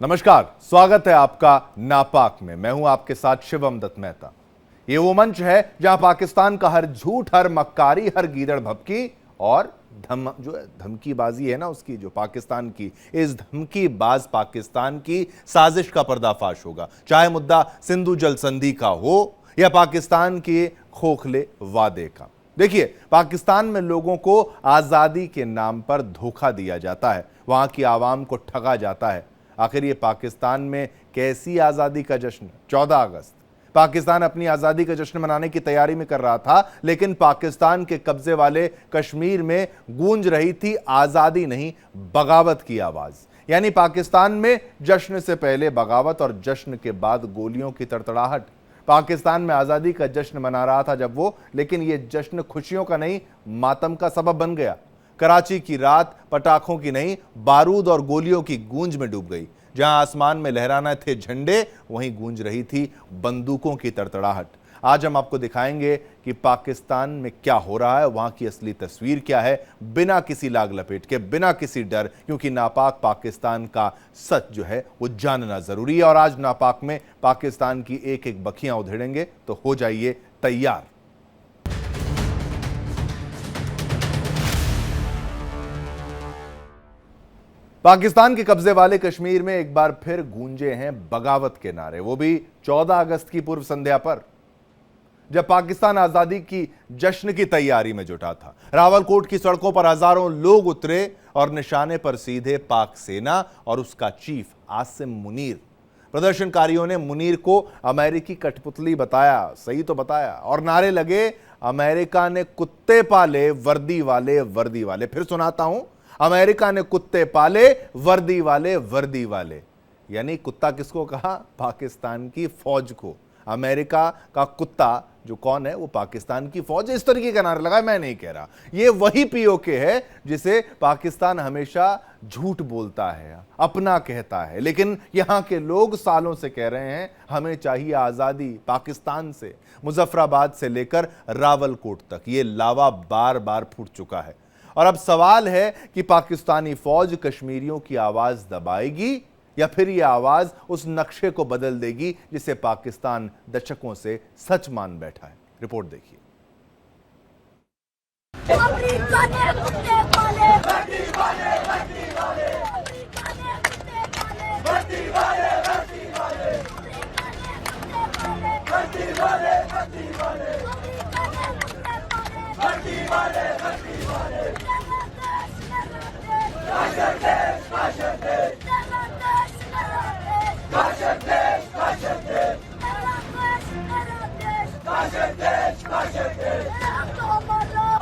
नमस्कार, स्वागत है आपका नापाक में। मैं हूं आपके साथ शिवम दत्त मेहता। ये वो मंच है जहां पाकिस्तान का हर झूठ, हर मक्कारी, हर गीदड़ भभकी और धमकीबाजी है ना उसकी, जो पाकिस्तान की, इस धमकीबाज पाकिस्तान की साजिश का पर्दाफाश होगा। चाहे मुद्दा सिंधु जल संधि का हो या पाकिस्तान के खोखले वादे का। देखिए, पाकिस्तान में लोगों को आजादी के नाम पर धोखा दिया जाता है, वहां की आवाम को ठगा जाता है। आखिर ये पाकिस्तान में कैसी आजादी का जश्न? 14 अगस्त पाकिस्तान अपनी आजादी का जश्न मनाने की तैयारी में कर रहा था, लेकिन पाकिस्तान के कब्जे वाले कश्मीर में गूंज रही थी आजादी नहीं, बगावत की आवाज। यानी पाकिस्तान में जश्न से पहले बगावत और जश्न के बाद गोलियों की तड़तड़ाहट। पाकिस्तान में आजादी का जश्न मना रहा था जब वो, लेकिन ये जश्न खुशियों का नहीं, मातम का सबब बन गया। कराची की रात पटाखों की नहीं, बारूद और गोलियों की गूंज में डूब गई। जहां आसमान में लहराना थे झंडे, वहीं गूंज रही थी बंदूकों की तड़तड़ाहट। आज हम आपको दिखाएंगे कि पाकिस्तान में क्या हो रहा है, वहां की असली तस्वीर क्या है, बिना किसी लाग लपेट के, बिना किसी डर, क्योंकि नापाक पाकिस्तान का सच जो है वो जानना जरूरी है। और आज नापाक में पाकिस्तान की एक एक बखियां उधेड़ेंगे, तो हो जाइए तैयार। पाकिस्तान के कब्जे वाले कश्मीर में एक बार फिर गूंजे हैं बगावत के नारे, वो भी 14 अगस्त की पूर्व संध्या पर, जब पाकिस्तान आजादी की जश्न की तैयारी में जुटा था। रावलकोट की सड़कों पर हजारों लोग उतरे और निशाने पर सीधे पाक सेना और उसका चीफ आसिम मुनीर। प्रदर्शनकारियों ने मुनीर को अमेरिकी कठपुतली बताया, सही तो बताया, और नारे लगे, अमेरिका ने कुत्ते पाले, वर्दी वाले वर्दी वाले। फिर सुनाता हूं, अमेरिका ने कुत्ते पाले, वर्दी वाले वर्दी वाले। यानी कुत्ता किसको कहा? पाकिस्तान की फौज को। अमेरिका का कुत्ता जो कौन है? वो पाकिस्तान की फौज। इस तरीके का नारा लगा, मैं नहीं कह रहा। ये वही पीओके है जिसे पाकिस्तान हमेशा झूठ बोलता है, अपना कहता है, लेकिन यहां के लोग सालों से कह रहे हैं हमें चाहिए आजादी। पाकिस्तान से, मुजफ्फराबाद से लेकर रावलकोट तक ये लावा बार बार फूट चुका है। और अब सवाल है कि पाकिस्तानी फौज कश्मीरियों की आवाज दबाएगी या फिर यह आवाज उस नक्शे को बदल देगी जिसे पाकिस्तान दशकों से सच मान बैठा है। रिपोर्ट देखिए। अमेरिका ने कुत्ते पाले, वर्दी वाले वर्दी वाले, अमेरिका ने कुत्ते पाले, वर्दी वाले वर्दी वाले, अमेरिका ने कुत्ते पाले, वर्दी वाले वर्दी वाले, अमेरिका ने कुत्ते पाले, वर्दी वाले वर्दी वाले। काशर देश, काशर देश, काशर देश, काशर देश, काशर देश, काशर देश।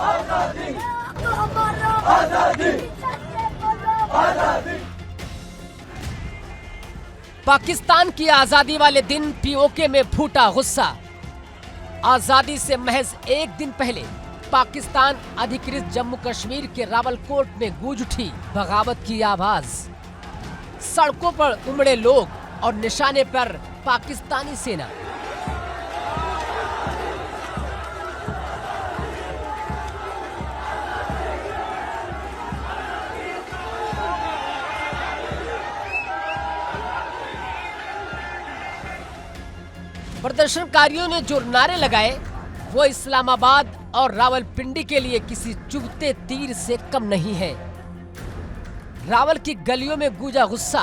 आजादी, आजादी, आजादी। पाकिस्तान की आजादी वाले दिन पीओके में फूटा गुस्सा। आजादी से महज एक दिन पहले पाकिस्तान अधिकृत जम्मू कश्मीर के रावलकोट में गूंज उठी बगावत की आवाज। सड़कों पर उमड़े लोग और निशाने पर पाकिस्तानी सेना। प्रदर्शनकारियों ने जो नारे लगाए वो इस्लामाबाद और रावलपिंडी के लिए किसी चुभते तीर से कम नहीं है। रावल की गलियों में गूंजा गुस्सा।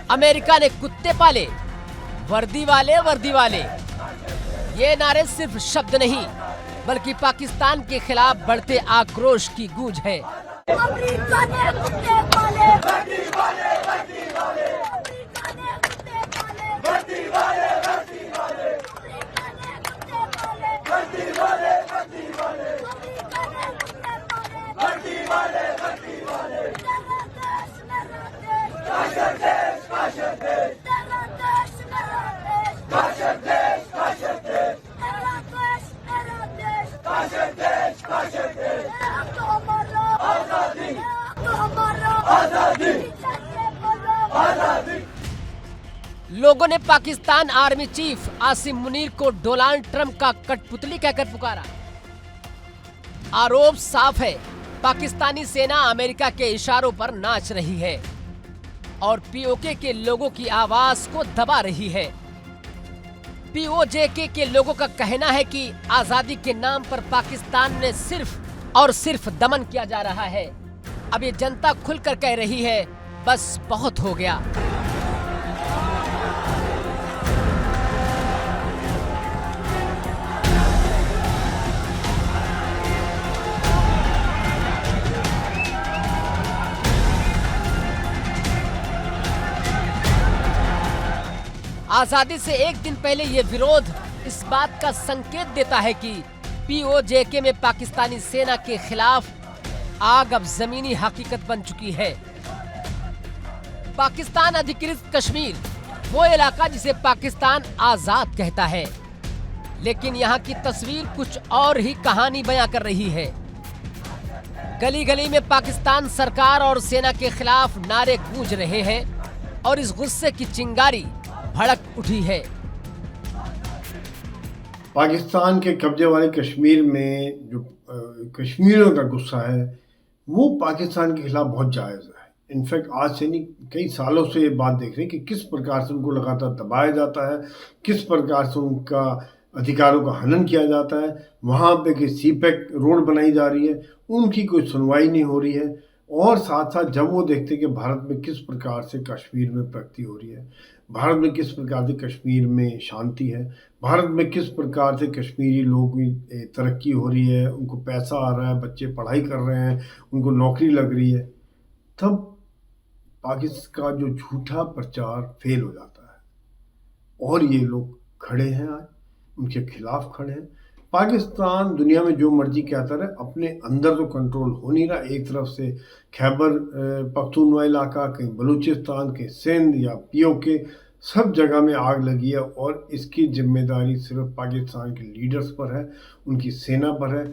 अमेरिका ने कुत्ते पाले, वर्दी वाले वर्दी वाले। ये नारे सिर्फ शब्द नहीं बल्कि पाकिस्तान के खिलाफ बढ़ते आक्रोश की गूंज है। अमेरिका ने कुत्ते पाले, वर्दी वाले वर्दी वाले, अमेरिका ने कुत्ते पाले, वर्दी वाले वर्दी वाले, अमेरिका ने कुत्ते पाले, वर्दी वाले वर्दी वाले, अमेरिका ने कुत्ते पाले, वर्दी वाले वर्दी वाले। काशर देश, काशर देश, काशर देश, काशर देश, काशर देश, काशर देश। आजादी, आजादी, आजादी। लोगों ने पाकिस्तान आर्मी चीफ आसिम मुनीर को डोनाल्ड ट्रंप का कठपुतली कहकर पुकारा। आरोप साफ है, पाकिस्तानी सेना अमेरिका के इशारों पर नाच रही है और पीओके के लोगों की आवाज को दबा रही है। पीओजेके के लोगों का कहना है कि आजादी के नाम पर पाकिस्तान में सिर्फ और सिर्फ दमन किया जा रहा है। अब ये जनता खुलकर कह रही है, बस बहुत हो गया। आजादी से एक दिन पहले ये विरोध इस बात का संकेत देता है कि पीओजेके में पाकिस्तानी सेना के खिलाफ आग अब जमीनी हकीकत बन चुकी है। पाकिस्तान अधिकृत कश्मीर वो इलाका जिसे पाकिस्तान आजाद कहता है, लेकिन यहाँ की तस्वीर कुछ और ही कहानी बयां कर रही है। गली गली में पाकिस्तान सरकार और सेना के खिलाफ नारे गूंज रहे हैं और इस गुस्से की चिंगारी भड़क उठी है। पाकिस्तान के कब्जे वाले कश्मीर में जो कश्मीरियों का गुस्सा है वो पाकिस्तान के खिलाफ बहुत जायज़ है। इनफैक्ट आज से नहीं, कई सालों से ये बात देख रहे हैं कि किस प्रकार से उनको लगातार दबाया जाता है, किस प्रकार से उनका अधिकारों का हनन किया जाता है। वहाँ पे कि सीपैक रोड बनाई जा रही है, उनकी कोई सुनवाई नहीं हो रही है। और साथ साथ जब वो देखते कि भारत में किस प्रकार से कश्मीर में प्रगति हो रही है, भारत में किस प्रकार से कश्मीर में शांति है, भारत में किस प्रकार से कश्मीरी लोगों की तरक्की हो रही है, उनको पैसा आ रहा है, बच्चे पढ़ाई कर रहे हैं, उनको नौकरी लग रही है, तब पाकिस्तान का जो झूठा प्रचार फेल हो जाता है। और ये लोग खड़े हैं, आज उनके खिलाफ खड़े हैं। पाकिस्तान दुनिया में जो मर्जी कहता रहे, अपने अंदर तो कंट्रोल हो नहीं रहा। एक तरफ से खैबर पख्तूनख्वा इलाका, कहीं बलूचिस्तान, कहीं सिंध या पीओके, सब जगह में आग लगी है और इसकी जिम्मेदारी सिर्फ पाकिस्तान के लीडर्स पर है, उनकी सेना पर है।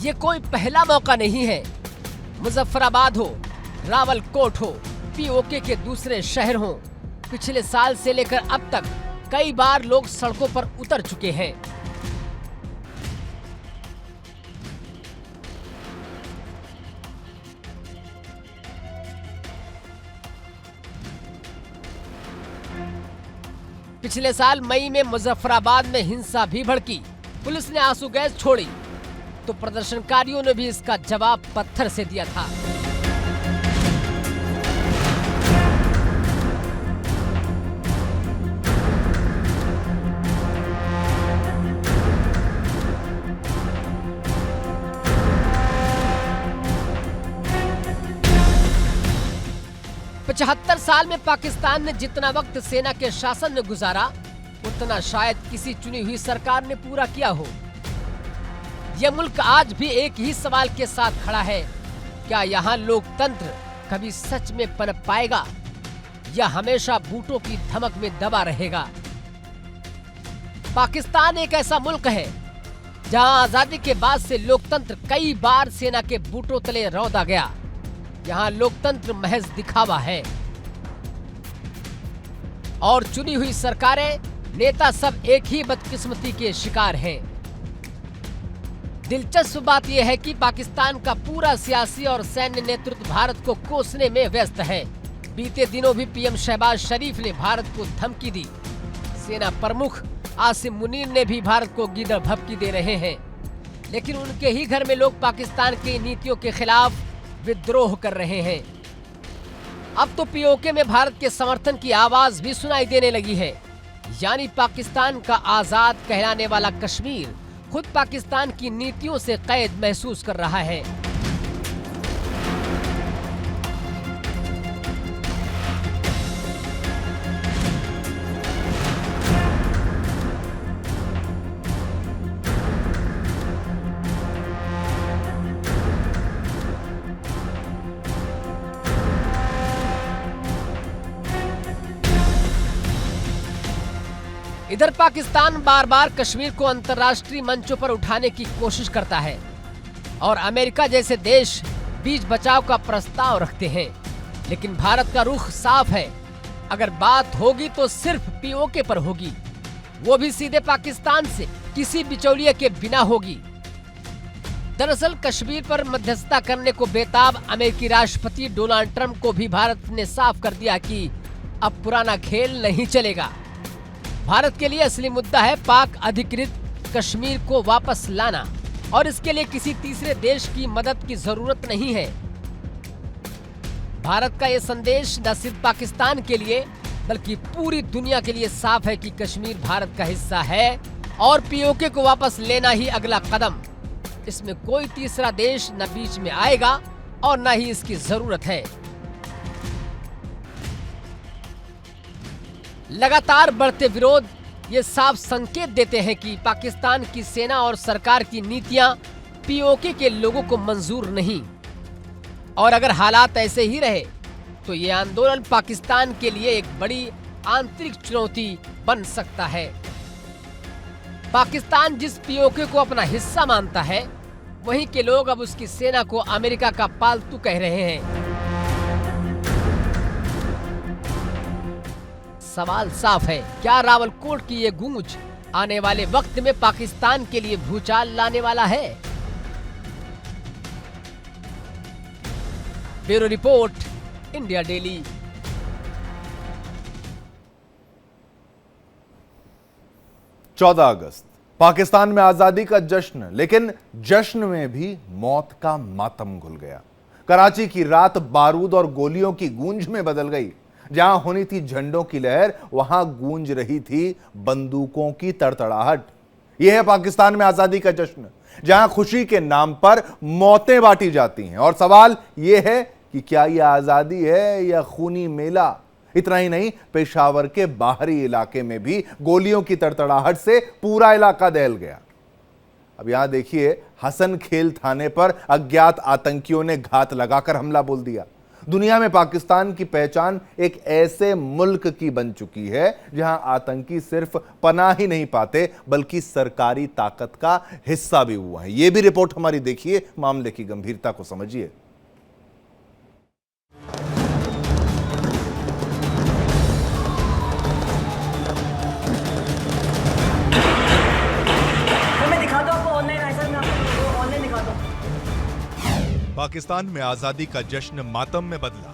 ये कोई पहला मौका नहीं है। मुजफ्फराबाद हो, रावलकोट हो, पीओके के दूसरे शहर हो, पिछले साल से लेकर अब तक कई बार लोग सड़कों पर उतर चुके हैं। पिछले साल मई में मुजफ्फराबाद में हिंसा भी भड़की, पुलिस ने आंसू गैस छोड़ी तो प्रदर्शनकारियों ने भी इसका जवाब पत्थर से दिया था। पचहत्तर साल में पाकिस्तान ने जितना वक्त सेना के शासन में गुजारा, उतना शायद किसी चुनी हुई सरकार ने पूरा किया हो। यह मुल्क आज भी एक ही सवाल के साथ खड़ा है, क्या यहाँ लोकतंत्र कभी सच में पनप पाएगा या हमेशा बूटों की धमक में दबा रहेगा? पाकिस्तान एक ऐसा मुल्क है जहाँ आजादी के बाद से लोकतंत्र कई बार सेना के बूटों तले रौंदा गया। यहाँ लोकतंत्र महज दिखावा है और चुनी हुई सरकारें, नेता सब एक ही बदकिस्मती के शिकार हैं। दिलचस्प बात यह है कि पाकिस्तान का पूरा सियासी और सैन्य नेतृत्व भारत को कोसने में व्यस्त है। बीते दिनों भी पीएम शहबाज शरीफ ने भारत को धमकी दी। सेना प्रमुख आसिम मुनीर ने भी भारत को गीदड़ भभकी दे रहे हैं, लेकिन उनके ही घर में लोग पाकिस्तान की नीतियों के खिलाफ विद्रोह कर रहे हैं। अब तो पीओके में भारत के समर्थन की आवाज भी सुनाई देने लगी है। यानी पाकिस्तान का आजाद कहलाने वाला कश्मीर खुद पाकिस्तान की नीतियों से कैद महसूस कर रहा है। इधर पाकिस्तान बार बार कश्मीर को अंतर्राष्ट्रीय मंचों पर उठाने की कोशिश करता है और अमेरिका जैसे देश बीच बचाव का प्रस्ताव रखते हैं, लेकिन भारत का रुख साफ है। अगर बात होगी तो सिर्फ पीओके पर होगी, वो भी सीधे पाकिस्तान से, किसी बिचौलिए के बिना होगी। दरअसल कश्मीर पर मध्यस्थता करने को बेताब अमेरिकी राष्ट्रपति डोनाल्ड ट्रंप को भी भारत ने साफ कर दिया कि अब पुराना खेल नहीं चलेगा। भारत के लिए असली मुद्दा है पाक अधिकृत कश्मीर को वापस लाना, और इसके लिए किसी तीसरे देश की मदद की जरूरत नहीं है। भारत का यह संदेश न सिर्फ पाकिस्तान के लिए बल्कि पूरी दुनिया के लिए साफ है कि कश्मीर भारत का हिस्सा है और पीओके को वापस लेना ही अगला कदम। इसमें कोई तीसरा देश न बीच में आएगा और न ही इसकी जरूरत है। लगातार बढ़ते विरोध ये साफ संकेत देते हैं कि पाकिस्तान की सेना और सरकार की नीतियां पीओके के लोगों को मंजूर नहीं, और अगर हालात ऐसे ही रहे तो ये आंदोलन पाकिस्तान के लिए एक बड़ी आंतरिक चुनौती बन सकता है। पाकिस्तान जिस पीओके को अपना हिस्सा मानता है, वहीं के लोग अब उसकी सेना को अमेरिका का पालतू कह रहे हैं। सवाल साफ है, क्या रावलकोट की ये गूंज आने वाले वक्त में पाकिस्तान के लिए भूचाल लाने वाला है? Bureau report, India daily. चौदह अगस्त पाकिस्तान में आजादी का जश्न, लेकिन जश्न में भी मौत का मातम घुल गया। कराची की रात बारूद और गोलियों की गूंज में बदल गई। जहां होनी थी झंडों की लहर, वहां गूंज रही थी बंदूकों की तड़तड़ाहट। यह है पाकिस्तान में आजादी का जश्न, जहां खुशी के नाम पर मौतें बांटी जाती हैं। और सवाल यह है कि क्या यह आजादी है या खूनी मेला? इतना ही नहीं, पेशावर के बाहरी इलाके में भी गोलियों की तड़तड़ाहट से पूरा इलाका दहल गया। अब यहां देखिए, हसन खेल थाने पर अज्ञात आतंकियों ने घात लगाकर हमला बोल दिया। दुनिया में पाकिस्तान की पहचान एक ऐसे मुल्क की बन चुकी है जहां आतंकी सिर्फ पनाह ही नहीं पाते बल्कि सरकारी ताकत का हिस्सा भी हुआ है। यह भी रिपोर्ट हमारी देखिए, मामले की गंभीरता को समझिए। पाकिस्तान में आजादी का जश्न मातम में बदला।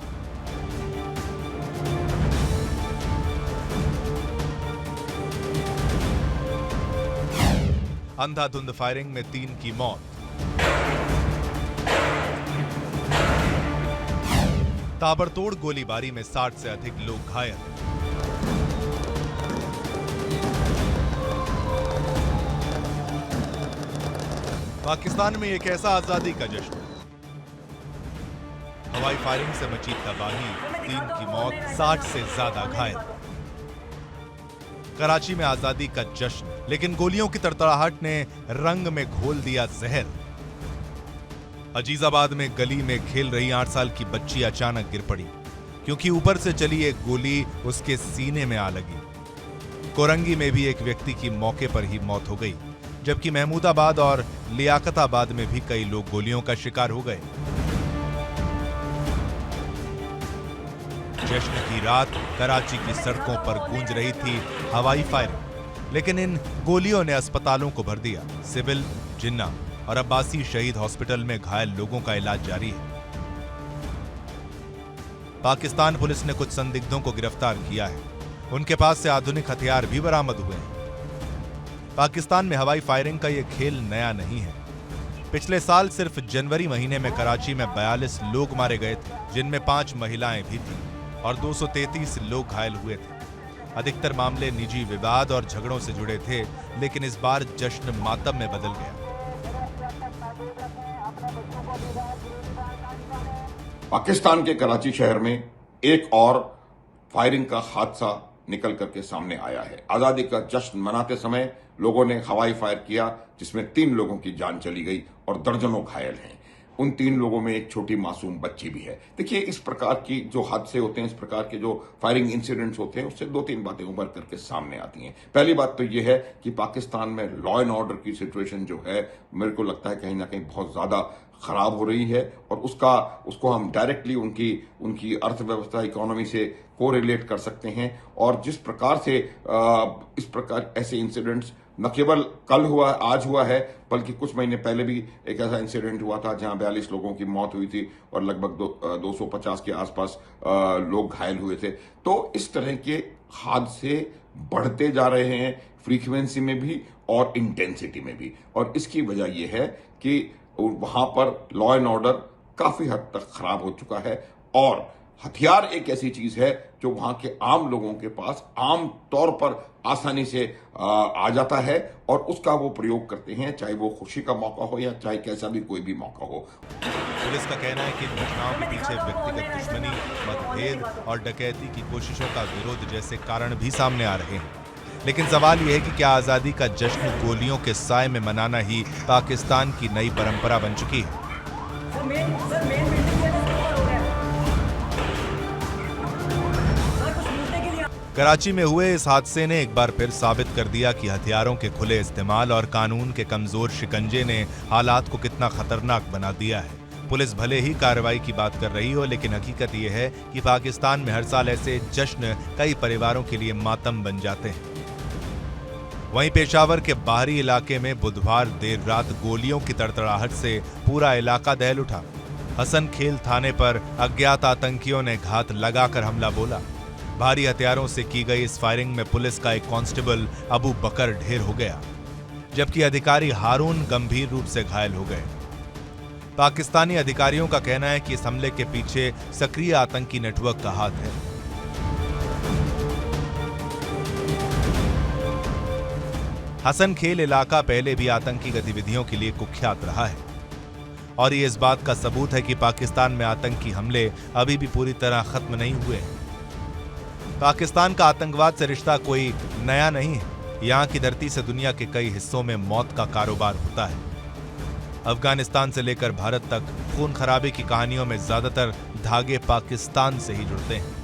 अंधाधुंध फायरिंग में 3 की मौत। ताबड़तोड़ गोलीबारी में 60 से अधिक लोग घायल। पाकिस्तान में एक ऐसा आजादी का जश्न, हवाई फायरिंग से मची तबाही, 3 की मौत, 60 से ज्यादा घायल। कराची में आजादी का जश्न, लेकिन गोलियों की तड़तड़ाहट ने रंग में घोल दिया जहर। अजीजाबाद में गली में खेल रही 8 साल की बच्ची अचानक गिर पड़ी क्योंकि ऊपर से चली एक गोली उसके सीने में आ लगी। कोरंगी में भी एक व्यक्ति की मौके पर ही मौत हो गई, जबकि महमूदाबाद और लियाकताबाद में भी कई लोग गोलियों का शिकार हो गए। जश्न की रात कराची की सड़कों पर गूंज रही थी हवाई फायरिंग, लेकिन इन गोलियों ने अस्पतालों को भर दिया। सिविल, जिन्ना और अब्बासी शहीद हॉस्पिटल में घायल लोगों का इलाज जारी है। पाकिस्तान पुलिस ने कुछ संदिग्धों को गिरफ्तार किया है। उनके पास से आधुनिक हथियार भी बरामद हुए हैं। पाकिस्तान में हवाई फायरिंग का यह खेल नया नहीं है। पिछले साल सिर्फ जनवरी महीने में कराची में 42 लोग मारे गए थे, जिनमें 5 महिलाएं भी थीं और 233 लोग घायल हुए थे। अधिकतर मामले निजी विवाद और झगड़ों से जुड़े थे, लेकिन इस बार जश्न मातम में बदल गया। पाकिस्तान के कराची शहर में एक और फायरिंग का हादसा निकल करके सामने आया है। आजादी का जश्न मनाते समय लोगों ने हवाई फायर किया, जिसमें 3 लोगों की जान चली गई और दर्जनों घायल हैं। उन 3 लोगों में एक छोटी मासूम बच्ची भी है। देखिए, इस प्रकार की जो हादसे होते हैं, इस प्रकार के जो फायरिंग इंसिडेंट्स होते हैं, उससे 2-3 बातें उभर करके सामने आती हैं। पहली बात तो यह है कि पाकिस्तान में लॉ एंड ऑर्डर की सिचुएशन जो है, मेरे को लगता है कहीं ना कहीं बहुत ज्यादा खराब हो रही है और उसको हम डायरेक्टली उनकी अर्थव्यवस्था इकोनॉमी से कोरिलेट कर सकते हैं। और जिस प्रकार से इस प्रकार ऐसे इंसिडेंट्स न केवल कल हुआ, आज हुआ है, बल्कि कुछ महीने पहले भी एक ऐसा इंसिडेंट हुआ था जहां 42 लोगों की मौत हुई थी और लगभग 250 के आसपास लोग घायल हुए थे। तो इस तरह के हादसे बढ़ते जा रहे हैं, फ्रीक्वेंसी में भी और इंटेंसिटी में भी। और इसकी वजह यह है कि वहां पर लॉ एंड ऑर्डर काफी हद तक खराब हो चुका है और हथियार एक ऐसी चीज है जो वहां के आम लोगों के पास आम तौर पर आसानी से आ जाता है और उसका वो प्रयोग करते हैं, चाहे वो खुशी का मौका हो या चाहे कैसा भी कोई भी मौका हो। पुलिस का कहना है कि इन घटनाओं के पीछे व्यक्तिगत दुश्मनी, मतभेद और डकैती की कोशिशों का विरोध जैसे कारण भी सामने आ रहे हैं। लेकिन सवाल यह है कि क्या आजादी का जश्न गोलियों के साए में मनाना ही पाकिस्तान की नई परंपरा बन चुकी है? कराची में हुए इस हादसे ने एक बार फिर साबित कर दिया कि हथियारों के खुले इस्तेमाल और कानून के कमजोर शिकंजे ने हालात को कितना खतरनाक बना दिया है। पुलिस भले ही कार्रवाई की बात कर रही हो, लेकिन हकीकत यह है कि पाकिस्तान में हर साल ऐसे जश्न कई परिवारों के लिए मातम बन जाते हैं। वहीं पेशावर के बाहरी इलाके में बुधवार देर रात गोलियों की तड़तड़ाहट से पूरा इलाका दहल उठा। हसन खेल थाने पर अज्ञात आतंकियों ने घात लगाकर हमला बोला। भारी हथियारों से की गई इस फायरिंग में पुलिस का एक कांस्टेबल अबू बकर ढेर हो गया, जबकि अधिकारी हारून गंभीर रूप से घायल हो गए। पाकिस्तानी अधिकारियों का कहना है कि इस हमले के पीछे सक्रिय आतंकी नेटवर्क का हाथ है। हसन खेल इलाका पहले भी आतंकी गतिविधियों के लिए कुख्यात रहा है और ये इस बात का सबूत है कि पाकिस्तान में आतंकी हमले अभी भी पूरी तरह खत्म नहीं हुए। पाकिस्तान का आतंकवाद से रिश्ता कोई नया नहीं है। यहाँ की धरती से दुनिया के कई हिस्सों में मौत का कारोबार होता है। अफगानिस्तान से लेकर भारत तक खून खराबे की कहानियों में ज्यादातर धागे पाकिस्तान से ही जुड़ते हैं।